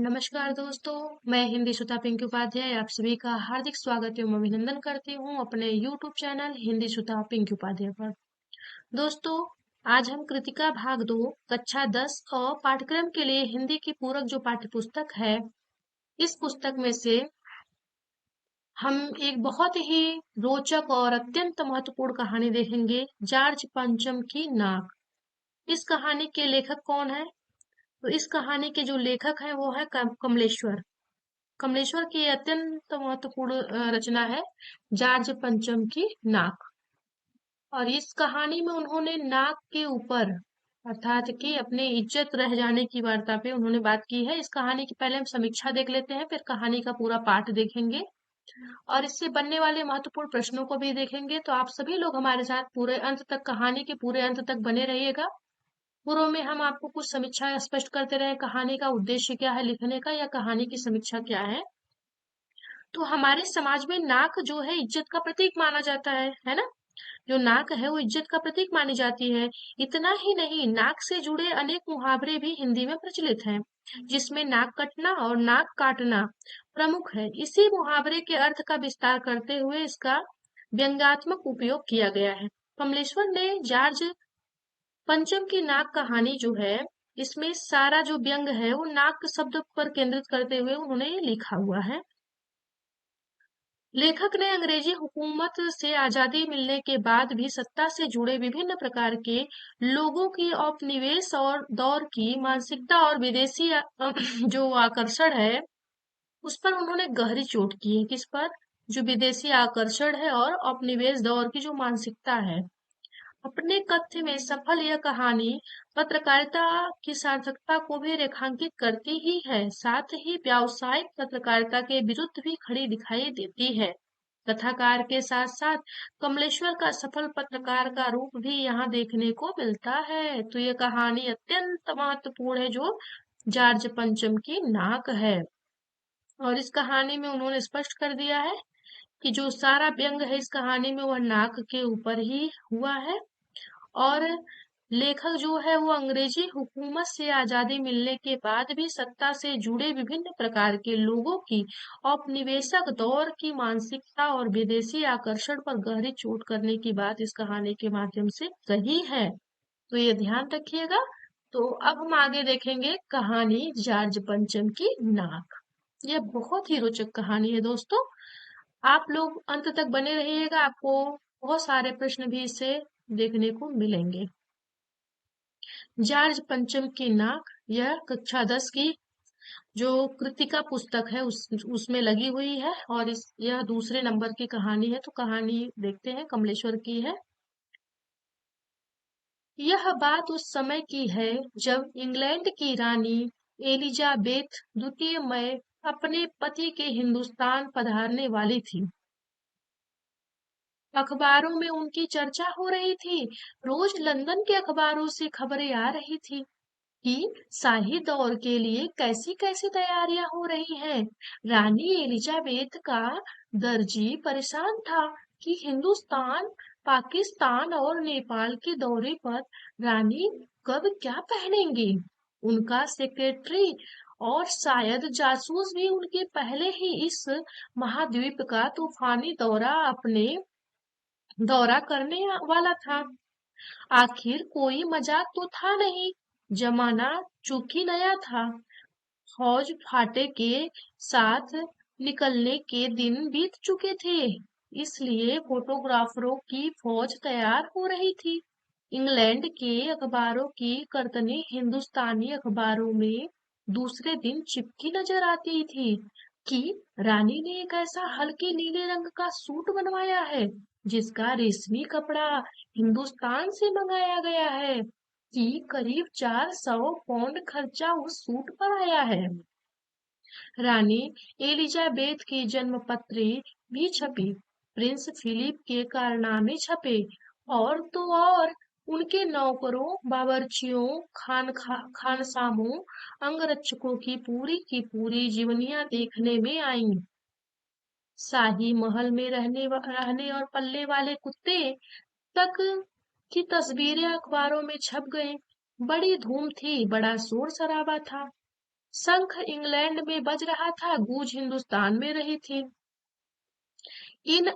नमस्कार दोस्तों, मैं हिंदी सुधा पिंकी उपाध्याय आप सभी का हार्दिक स्वागत एवं अभिनंदन करती हूँ अपने YouTube चैनल हिंदी सुधा पिंकी उपाध्याय पर। दोस्तों, आज हम कृतिका भाग 2 कक्षा 10 और पाठ्यक्रम के लिए हिंदी की पूरक जो पाठ्य पुस्तक है, इस पुस्तक में से हम एक बहुत ही रोचक और अत्यंत महत्वपूर्ण कहानी देखेंगे, जॉर्ज पंचम की नाक। इस कहानी के लेखक कौन है? तो इस कहानी के जो लेखक है वो है कमलेश्वर। कमलेश्वर की अत्यंत महत्वपूर्ण रचना है जॉर्ज पंचम की नाक। और इस कहानी में उन्होंने नाक के ऊपर अर्थात कि अपनी इज्जत रह जाने की वार्ता पे उन्होंने बात की है। इस कहानी की पहले हम समीक्षा देख लेते हैं, फिर कहानी का पूरा पाठ देखेंगे और इससे बनने वाले महत्वपूर्ण प्रश्नों को भी देखेंगे। तो आप सभी लोग हमारे साथ पूरे अंत तक, कहानी के पूरे अंत तक बने रहिएगा। पूर्व में हम आपको कुछ समीक्षा स्पष्ट करते रहे, कहानी का उद्देश्य क्या है लिखने का, या कहानी की समीक्षा क्या है। तो हमारे समाज में नाक जो है इज्जत का प्रतीक माना जाता है ना। जो नाक है वो इज्जत का प्रतीक मानी जाती है। इतना ही नहीं, नाक से जुड़े अनेक मुहावरे भी हिंदी में प्रचलित हैं, जिसमें नाक कटना और नाक काटना प्रमुख है। इसी मुहावरे के अर्थ का विस्तार करते हुए इसका व्यंग्यात्मक उपयोग किया गया है। कमलेश्वर ने जॉर्ज पंचम की नाक कहानी जो है, इसमें सारा जो व्यंग है वो नाक शब्द पर केंद्रित करते हुए उन्होंने लिखा हुआ है। लेखक ने अंग्रेजी हुकूमत से आजादी मिलने के बाद भी सत्ता से जुड़े विभिन्न प्रकार के लोगों की औपनिवेश और दौर की मानसिकता और विदेशी जो आकर्षण है उस पर उन्होंने गहरी चोट की है। किस पर? जो विदेशी आकर्षण है और औपनिवेश दौर की जो मानसिकता है। अपने कथ्य में सफल यह कहानी पत्रकारिता की सार्थकता को भी रेखांकित करती ही है, साथ ही व्यावसायिक पत्रकारिता के विरुद्ध भी खड़ी दिखाई देती है। कथाकार के साथ साथ कमलेश्वर का सफल पत्रकार का रूप भी यहाँ देखने को मिलता है। तो ये कहानी अत्यंत महत्वपूर्ण है जो जॉर्ज पंचम की नाक है। और इस कहानी में उन्होंने स्पष्ट कर दिया है कि जो सारा व्यंग है इस कहानी में वह नाक के ऊपर ही हुआ है। और लेखक जो है वो अंग्रेजी हुकूमत से आजादी मिलने के बाद भी सत्ता से जुड़े विभिन्न प्रकार के लोगों की औपनिवेशक दौर की मानसिकता और विदेशी आकर्षण पर गहरी चोट करने की बात इस कहानी के माध्यम से कही है। तो ये ध्यान रखिएगा। तो अब हम आगे देखेंगे कहानी जॉर्ज पंचम की नाक। यह बहुत ही रोचक कहानी है दोस्तों, आप लोग अंत तक बने रहिएगा, आपको बहुत सारे प्रश्न भी इससे देखने को मिलेंगे। जॉर्ज पंचम की नाक यह कक्षा 10 की जो कृतिका पुस्तक है उसमें लगी हुई है और यह दूसरे नंबर की कहानी है। तो कहानी देखते हैं, कमलेश्वर की है। यह बात उस समय की है जब इंग्लैंड की रानी एलिजाबेथ द्वितीय मई अपने पति के हिंदुस्तान पधारने वाली थी। अखबारों में उनकी चर्चा हो रही थी। रोज लंदन के अखबारों से खबरें आ रही थी कि शाही दौर के लिए कैसी कैसी तैयारियां हो रही हैं। रानी एलिजाबेथ का दर्जी परेशान था कि हिंदुस्तान, पाकिस्तान और नेपाल के दौरे पर रानी कब क्या पहनेंगी। उनका सेक्रेटरी और शायद जासूस भी उनके पहले ही इस महाद्वीप का तूफानी दौरा करने वाला था। आखिर कोई मजाक तो था नहीं, जमाना चूंकि नया था। फौज फाटे के साथ निकलने के दिन बीत चुके थे, इसलिए फोटोग्राफरों की फौज तैयार हो रही थी। इंग्लैंड के अखबारों की कर्तनी हिंदुस्तानी अखबारों में दूसरे दिन चिपकी नजर आती थी कि रानी ने एक ऐसा हल्के नीले रंग का सूट बनवाया है जिसका रेशमी कपड़ा हिंदुस्तान से मंगाया गया है, कि करीब 400 पाउंड खर्चा उस सूट पर आया है। रानी एलिजाबेथ की जन्म पत्री भी छपी, प्रिंस फिलिप के कारनामे छपे, और तो और उनके नौकरों, बावर्चियों, खानसामों, अंगरक्षकों की पूरी जीवनियां देखने में आईं। शाही महल में रहने और पलने वाले कुत्ते तक की तस्वीरें अखबारों में छप गईं। बड़ी धूम थी, बड़ा शोर शराबा था। शंख इंग्लैंड में बज रहा था, गूंज हिंदुस्तान में रही थी। इन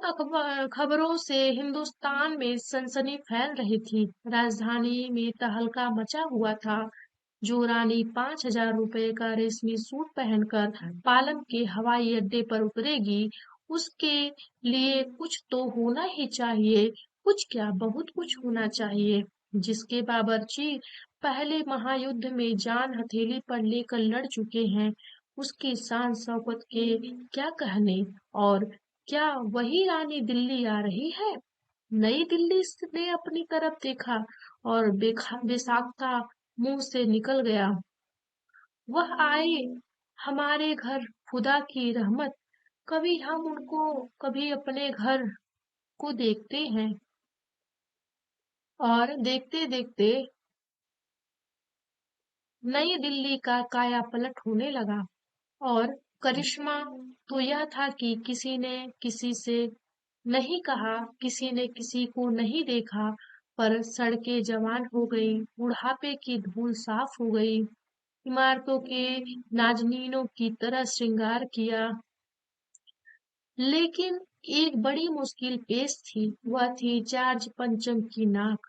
खबरों से हिंदुस्तान में सनसनी फैल रही थी। राजधानी में तहलका मचा हुआ था। जो रानी 5,000 रुपए का रेशमी सूट पहनकर पालम के हवाई अड्डे पर उतरेगी, उसके लिए कुछ तो होना ही चाहिए। कुछ क्या, बहुत कुछ होना चाहिए। जिसके बावर्ची पहले महायुद्ध में जान हथेली पर लेकर लड़ चुके हैं, उसकी शान शौकत के क्या कहने। और क्या वही रानी दिल्ली आ रही है? नई दिल्ली ने अपनी तरफ देखा और बेसाख्ता मुंह से निकल गया, वह आए हमारे घर, खुदा की रहमत। कभी हम उनको, कभी अपने घर को देखते हैं। और देखते देखते नई दिल्ली का काया पलट होने लगा। और करिश्मा तो यह था कि किसी ने किसी से नहीं कहा, किसी ने किसी को नहीं देखा, पर सड़कें जवान हो गई, बुढ़ापे की धूल साफ हो गई, इमारतों के नाजनीनों की तरह श्रृंगार किया। लेकिन एक बड़ी मुश्किल पेश थी, वह थी जॉर्ज पंचम की नाक।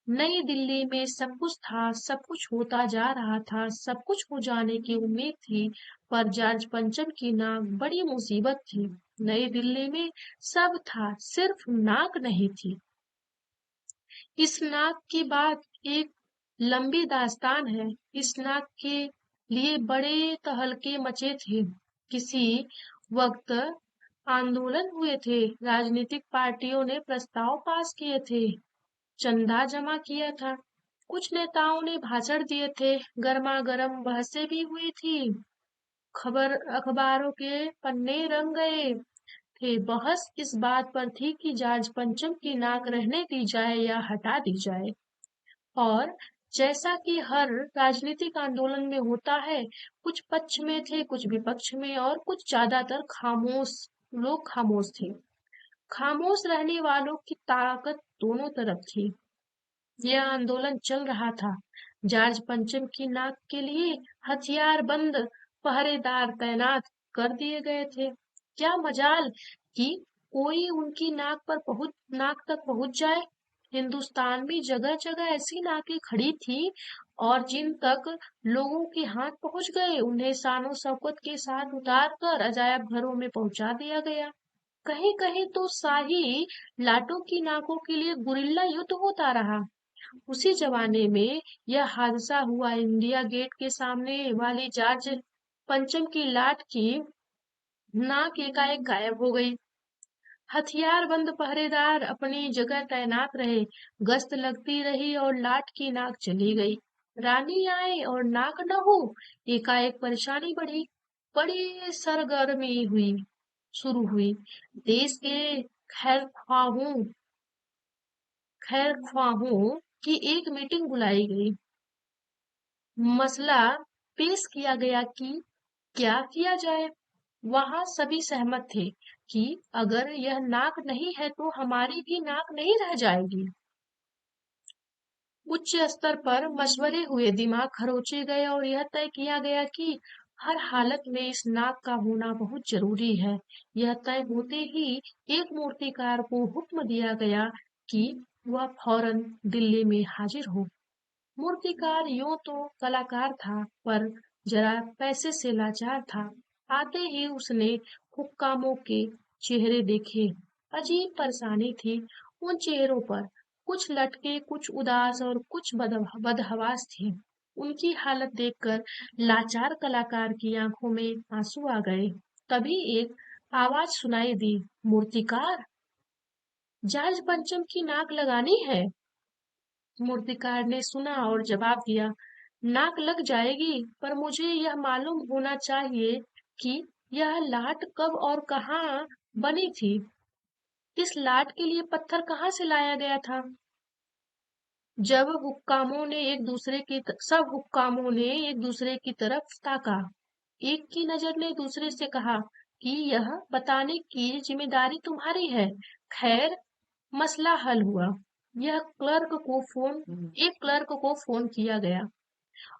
नई दिल्ली में सब कुछ था, सब कुछ होता जा रहा था, सब कुछ हो जाने की उम्मीद थी, पर जॉर्ज पंचम की नाक बड़ी मुसीबत थी। नई दिल्ली में सब था, सिर्फ नाक नहीं थी। इस नाक की बात एक लंबी दास्तान है। इस नाक के लिए बड़े तहलके मचे थे। किसी वक्त आंदोलन हुए थे, राजनीतिक पार्टियों ने प्रस्ताव पास किए थे, चंदा जमा किया था, कुछ नेताओं ने भाषण दिए थे, गर्मा गर्म बहसें भी हुई थी, खबर अखबारों के पन्ने रंग गए थे। बहस इस बात पर थी कि जॉर्ज पंचम की नाक रहने दी जाए या हटा दी जाए। और जैसा कि हर राजनीतिक आंदोलन में होता है, कुछ पक्ष में थे, कुछ विपक्ष में, और कुछ ज्यादातर खामोश लोग खामोश थे। खामोश रहने वालों की ताकत दोनों तरफ थी। यह आंदोलन चल रहा था। जॉर्ज पंचम की नाक के लिए हथियारबंद पहरेदार तैनात कर दिए गए थे। क्या मजाल कि कोई उनकी नाक तक पहुंच जाए। हिंदुस्तान में जगह जगह ऐसी नाकें खड़ी थी, और जिन तक लोगों के हाथ पहुंच गए, उन्हें शानो शौकत के साथ उतार कर अजायब घरों में पहुंचा दिया गया। कहीं कहीं तो शाही लाटों की नाकों के लिए गुरिल्ला युद्ध होता रहा। उसी जमाने में यह हादसा हुआ, इंडिया गेट के सामने वाली जॉर्ज पंचम की लाट की नाक एकाएक गायब हो गई। हथियारबंद पहरेदार अपनी जगह तैनात रहे, गश्त लगती रही, और लाट की नाक चली गई। रानी आए और नाक न हो, एकाएक परेशानी बढ़ी, बड़ी सरगर्मी हुई शुरू हुई। देश के खैर ख्वाहों खैर ख्वाहों की एक मीटिंग बुलाई गई। मसला पेश किया गया कि क्या किया जाए। वहां सभी सहमत थे कि अगर यह नाक नहीं है तो हमारी भी नाक नहीं रह जाएगी। उच्च स्तर पर मशवरे हुए, दिमाग खरोचे गए, और यह तय किया गया कि हर हालत में इस नाक का होना बहुत जरूरी है। यह तय होते ही एक मूर्तिकार को हुक्म दिया गया कि वह फौरन दिल्ली में हाजिर हो। मूर्तिकार यूं तो कलाकार था, पर जरा पैसे से लाचार था। आते ही उसने हुक्कामों के चेहरे देखे। अजीब परेशानी थी उन चेहरों पर। कुछ लटके, कुछ उदास, और कुछ बदहवास थे। उनकी हालत देखकर लाचार कलाकार की आंखों में आंसू आ गए। तभी एक आवाज सुनाई दी, मूर्तिकार, जॉर्ज पंचम की नाक लगानी है। मूर्तिकार ने सुना और जवाब दिया, नाक लग जाएगी, पर मुझे यह मालूम होना चाहिए कि यह लाट कब और कहाँ बनी थी। इस लाट के लिए पत्थर कहाँ से लाया गया था। सब हुक्कामों ने एक दूसरे की तरफ ताका। एक की नजर ने दूसरे से कहा कि यह बताने की जिम्मेदारी तुम्हारी है। खैर, मसला हल हुआ। एक क्लर्क को फोन किया गया।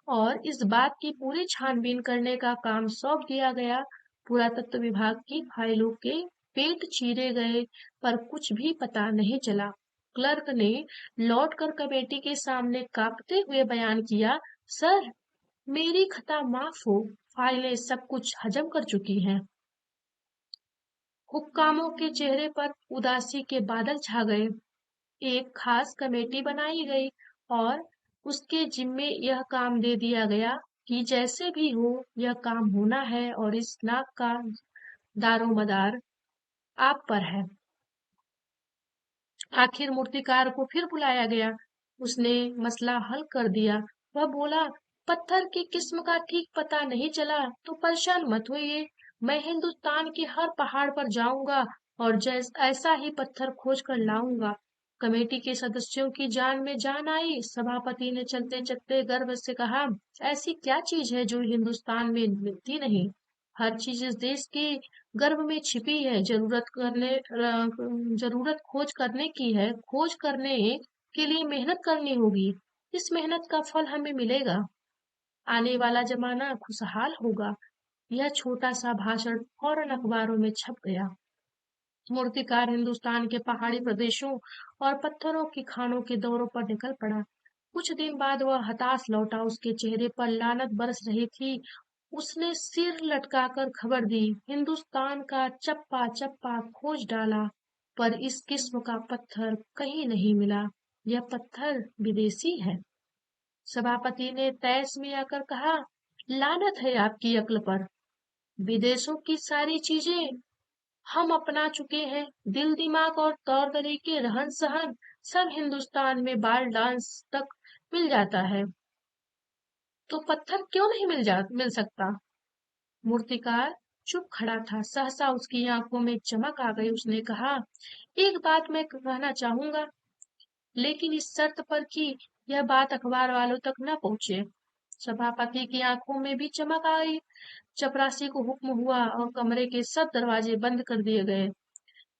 और इस बात की पूरी छानबीन करने का काम सौंप दिया गया। पुरातत्व विभाग की फाइलों के पेट चीरे गए पर कुछ भी पता नहीं चला। क्लर्क ने लौटकर कमेटी के सामने कांपते हुए बयान किया, सर, मेरी खता माफ हो, फाइलें सब कुछ हजम कर चुकी हैं। हुक्कामों के चेहरे पर उदासी के बादल छा गए। एक खास कमेटी बनाई गई और उसके जिम्मे यह काम दे दिया गया कि जैसे भी हो यह काम होना है और इस नाक का दारोमदार आप पर है। आखिर मूर्तिकार को फिर बुलाया गया। उसने मसला हल कर दिया। वह बोला, पत्थर की किस्म का ठीक पता नहीं चला तो परेशान मत होइए। मैं हिंदुस्तान के हर पहाड़ पर जाऊंगा और ऐसा ही पत्थर खोज कर लाऊंगा। कमेटी के सदस्यों की जान में जान आई। सभापति ने चलते चलते गर्व से कहा, ऐसी क्या चीज है जो हिंदुस्तान में मिलती नहीं? हर चीज इस देश के गर्भ में छिपी है। जरूरत खोज करने की है। खोज करने के लिए मेहनत करनी होगी। इस मेहनत का फल हमें मिलेगा। आने वाला जमाना खुशहाल होगा। यह छोटा सा भाषण फौरन अखबारों में छप गया। मूर्तिकार हिंदुस्तान के पहाड़ी प्रदेशों और पत्थरों की खानों के दौरों पर निकल पड़ा। कुछ दिन बाद वह हताश लौटा। उसके चेहरे पर लानत बरस रही थी। उसने सिर लटकाकर खबर दी, हिंदुस्तान का चप्पा चप्पा खोज डाला, पर इस किस्म का पत्थर कहीं नहीं मिला। यह पत्थर विदेशी है। सभापति ने तैस में आकर कहा, लानत है आपकी अक्ल पर। विदेशों की सारी चीजें हम अपना चुके हैं। दिल दिमाग और तौर तरीके रहन सहन सब हिंदुस्तान में, बाल डांस तक मिल जाता है। तो पत्थर क्यों नहीं मिल सकता? मूर्तिकार चुप खड़ा था। सहसा उसकी आंखों में चमक आ गई। उसने कहा, एक बात मैं कहना चाहूंगा, लेकिन इस शर्त पर कि यह बात अखबार वालों तक न पहुंचे। सभापति की आंखों में भी चमक आई। चपरासी को हुक्म हुआ और कमरे के सब दरवाजे बंद कर दिए गए।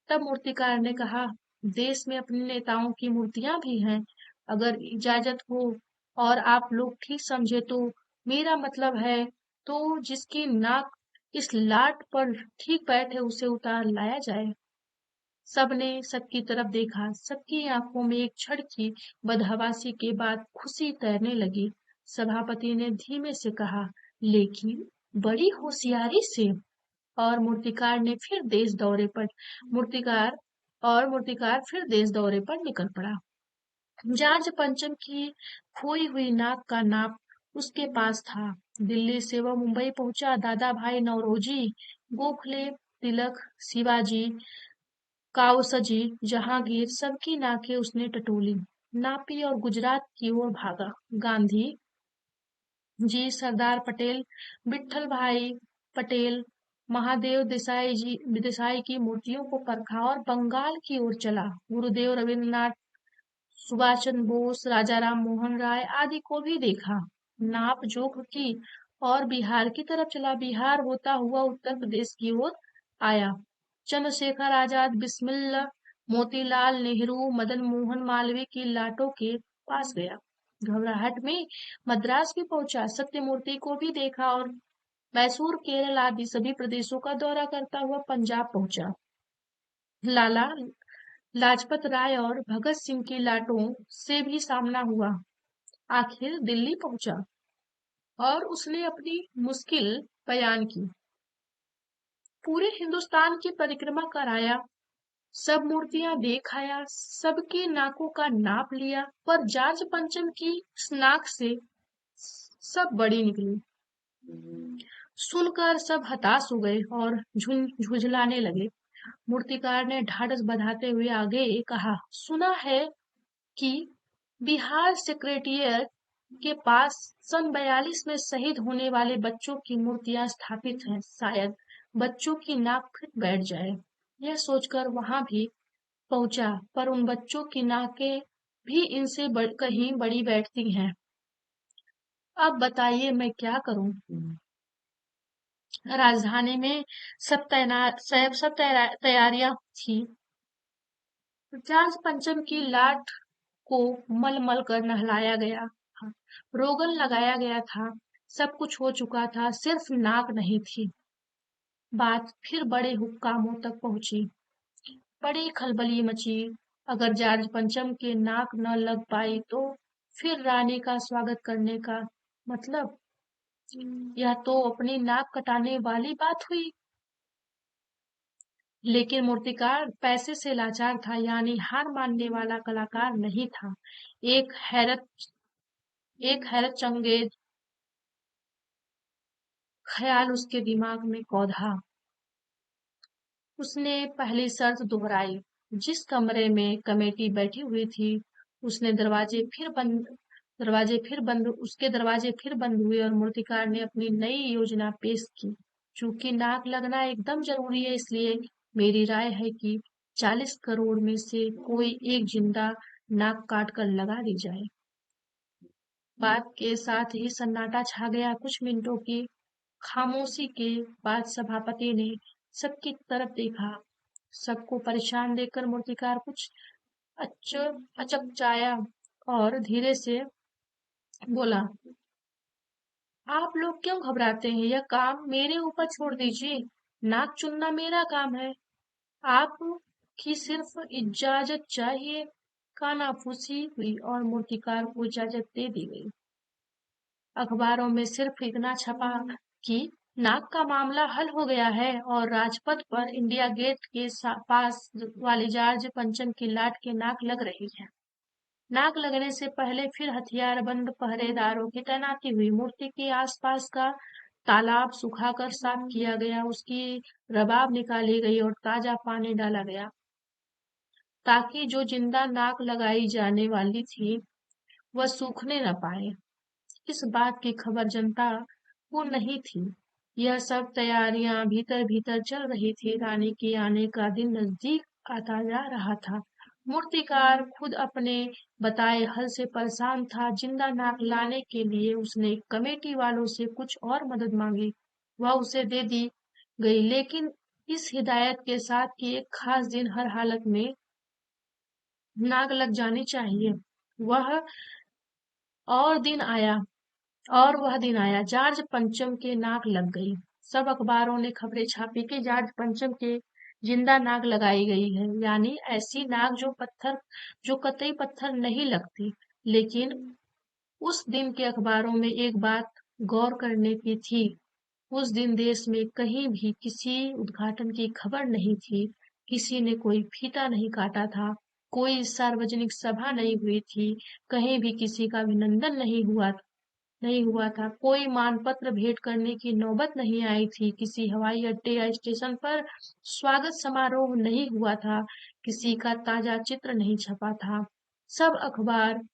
तब मूर्तिकार ने कहा, देश में अपने नेताओं की मूर्तियां भी हैं। अगर इजाजत हो और आप लोग ठीक समझे तो मेरा मतलब है, तो जिसकी नाक इस लाट पर ठीक बैठे उसे उतार लाया जाए। सबने सबकी तरफ देखा। सबकी आंखों में एक क्षण की बदहवासी के बाद खुशी तैरने लगी। सभापति ने धीमे से कहा, लेकिन बड़ी होशियारी से। और मूर्तिकार ने फिर देश दौरे पर मूर्तिकार मूर्तिकार फिर देश दौरे पर निकल पड़ा। जॉर्ज पंचम की खोई हुई नाक का नाप उसके पास था। दिल्ली से वह मुंबई पहुंचा। दादा भाई नौरोजी, गोखले, तिलक, शिवाजी, काओसजी, जहांगीर, सबकी नाकें उसने टटोली, नापी और गुजरात की ओर भागा। गांधी जी, सरदार पटेल, विट्ठल भाई पटेल, महादेव देसाई की मूर्तियों को परखा और बंगाल की ओर चला। गुरुदेव रविन्द्रनाथ, सुभाष चंद्र बोस, राजा राम मोहन राय आदि को भी देखा। नाप जोख की और बिहार की तरफ चला। बिहार होता हुआ उत्तर प्रदेश की ओर आया। चंद्रशेखर आजाद, बिस्मिल्लाह, मोतीलाल नेहरू, मदन मोहन मालवीय की लाटों के पास गया। घबराहट में मद्रास भी पहुंचा। सत्यमूर्ति को भी देखा और मैसूर, केरल आदि सभी प्रदेशों का दौरा करता हुआ पंजाब पहुंचा। लाला लाजपत राय और भगत सिंह की लाटों से भी सामना हुआ। आखिर दिल्ली पहुंचा और उसने अपनी मुश्किल बयान की। पूरे हिंदुस्तान की परिक्रमा कराया, सब मूर्तियां देख आया, सबकी नाकों का नाप लिया, पर जॉर्ज पंचम की इस नाक से सब बड़ी निकली। सुनकर सब हताश हो गए और झुंझुलाने लगे। मूर्तिकार ने ढाढ़स बंधाते हुए आगे कहा, सुना है कि बिहार सेक्रेटेरिएट के पास सन 42 में शहीद होने वाले बच्चों की मूर्तियां स्थापित हैं। शायद बच्चों की नाक फिट बैठ जाए। यह सोचकर वहां भी पहुंचा, पर उन बच्चों की नाकें भी इनसे कहीं बड़ी बैठती हैं। अब बताइए मैं क्या करूं? राजधानी में सब तैयारियां थी। जॉर्ज पंचम की लाट को मल मल कर नहलाया गया। था, रोगन लगाया गया था, सब कुछ हो चुका था, सिर्फ नाक नहीं थी। बात फिर बड़े हुक्कामों तक पहुंची। बड़ी खलबली मची। अगर जॉर्ज पंचम के नाक न लग पाई तो फिर रानी का स्वागत करने का मतलब, यह तो अपनी नाक कटाने वाली बात हुई। लेकिन मूर्तिकार पैसे से लाचार था, यानी हार मानने वाला कलाकार नहीं था। एक हैरत एक हैरत चंगेज ख्याल उसके दिमाग में कौंधा। उसने पहली शर्त दोहराई। जिस कमरे में कमेटी बैठी हुई थी, उसने उसके दरवाजे फिर बंद हुए और मूर्तिकार ने अपनी नई योजना पेश की। चूंकि नाक लगना एकदम जरूरी है, इसलिए मेरी राय है कि 40 करोड़ में से कोई एक जिंदा नाक काट कर लगा दी जाए। बात के साथ ही सन्नाटा छा गया। कुछ मिनटों की खामोशी के बाद सभापति ने सबकी तरफ देखा। सबको परेशान देखकर मूर्तिकार कुछ अचकचाया और धीरे से बोला, आप लोग क्यों घबराते हैं? यह काम मेरे ऊपर छोड़ दीजिए। नाक चुनना मेरा काम है। आप की सिर्फ इजाजत चाहिए। कानाफूसी हुई और मूर्तिकार को इजाजत दे दी गई। अखबारों में सिर्फ इतना छपा कि नाक का मामला हल हो गया है और राजपथ पर इंडिया गेट के पास वाली जॉर्ज पंचम की लाट की नाक लग रही है। नाक लगने से पहले फिर हथियारबंद पहरेदारों की तैनाती हुई। मूर्ति के आसपास का तालाब सुखाकर साफ किया गया, उसकी रबाब निकाली गई और ताजा पानी डाला गया, ताकि जो जिंदा नाक लगाई जाने वाली थी वह सूखने न पाए। इस बात की खबर जनता को नहीं थी। यह सब तैयारियां भीतर भीतर चल रही थी। रानी के आने का दिन नजदीक आता जा रहा था। मूर्तिकार खुद अपने बताए हल से परेशान था। जिंदा नाक लाने के लिए उसने कमेटी वालों से कुछ और मदद मांगी, वह उसे दे दी गई, लेकिन इस हिदायत के साथ कि एक खास दिन हर हालत में नाक लग जानी चाहिए। वह और दिन आया वह दिन आया। जॉर्ज पंचम के नाक लग गई। सब अखबारों ने खबरें छापी कि जॉर्ज पंचम के जिंदा नाक लगाई गई है, यानी ऐसी नाक जो कतई पत्थर नहीं लगती। लेकिन उस दिन के अखबारों में एक बात गौर करने की थी। उस दिन देश में कहीं भी किसी उद्घाटन की खबर नहीं थी। किसी ने कोई फीता नहीं काटा था, कोई सार्वजनिक सभा नहीं हुई थी, कहीं भी किसी का अभिनंदन नहीं हुआ था, कोई मानपत्र भेंट करने की नौबत नहीं आई थी, किसी हवाई अड्डे या स्टेशन पर स्वागत समारोह नहीं हुआ था, किसी का ताजा चित्र नहीं छपा था। सब अखबार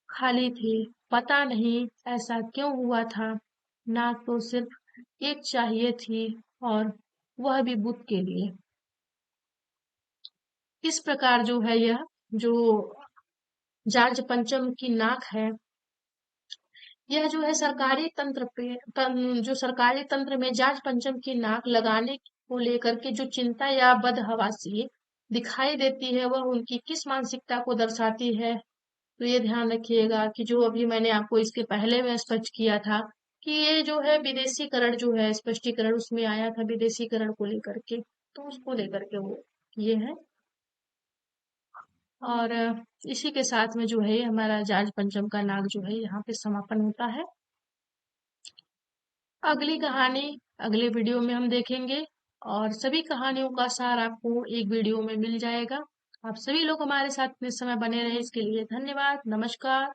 खाली थे। पता नहीं ऐसा क्यों हुआ था। नाक तो सिर्फ एक चाहिए थी, और वह भी बुद्ध के लिए। इस प्रकार जो है, यह जो जॉर्ज पंचम की नाक है, यह जो है जो सरकारी तंत्र में जॉर्ज पंचम की नाक लगाने को लेकर के जो चिंता या बदहवासी दिखाई देती है, वह उनकी किस मानसिकता को दर्शाती है। तो ये ध्यान रखिएगा कि जो अभी मैंने आपको इसके पहले में स्पष्ट किया था कि ये जो है विदेशीकरण जो है, स्पष्टीकरण उसमें आया था विदेशीकरण को लेकर के, तो उसको लेकर के वो ये है। और इसी के साथ में जो है हमारा जॉर्ज पंचम का नाक जो है यहाँ पे समापन होता है। अगली कहानी अगले वीडियो में हम देखेंगे, और सभी कहानियों का सार आपको एक वीडियो में मिल जाएगा। आप सभी लोग हमारे साथ इस समय बने रहे, इसके लिए धन्यवाद। नमस्कार।